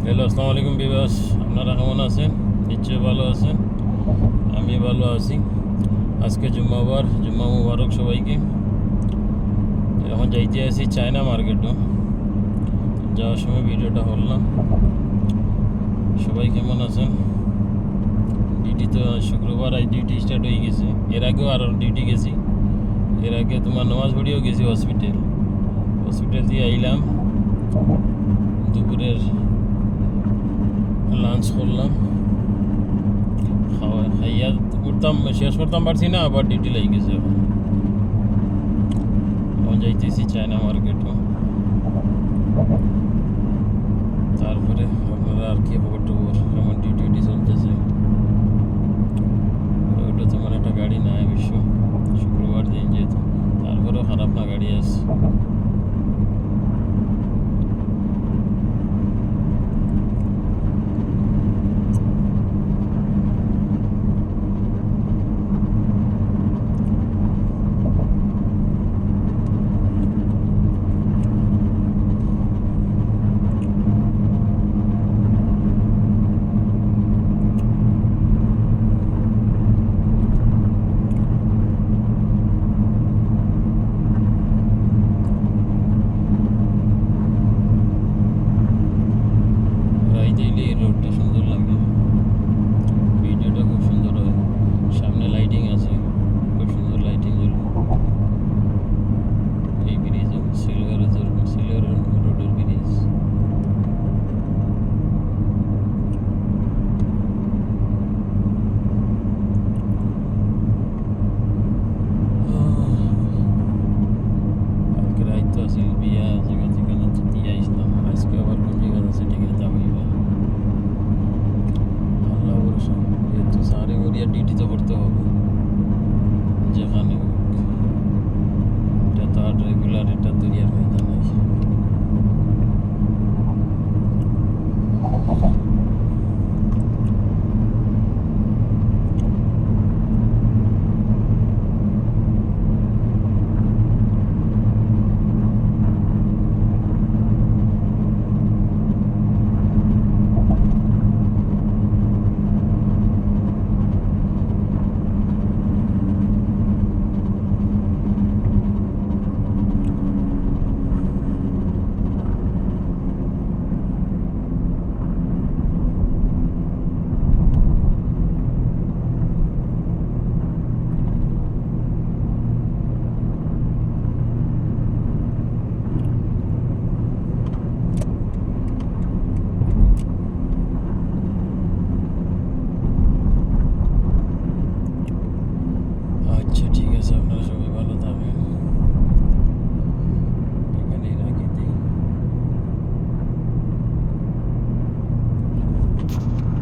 Hello, আসসালামু আলাইকুম বিবাস। আপনারা কেমন আছেন? নিশ্চয়ই ভালো আছেন। আমি ভালো আছি। আজকে জুম্মাবার, জুম্মা মুবারক সবাইকে। এখন যাইতে আছি চায়না মার্কেটও। যাওয়ার সময় ভিডিওটা করলাম। সবাই কেমন আছেন? ডিউটি তো শুক্রবার আজ ডিউটি স্টার্ট হয়ে গেছে। এর আগেও আরও ডিউটি গেছি। এর আগে তোমার নামাজ পড়িয়েও গেছি হসপিটাল দিয়ে আইলাম। দুপুরের লাঞ্চ করলাম, খাইয়া উঠতাম, শেষ করতাম পারছি না, আবার ডিউটি লেগে গেছে। এখন যাইতেছি চায়না মার্কেটও। তারপরে আপনারা আর কি খবর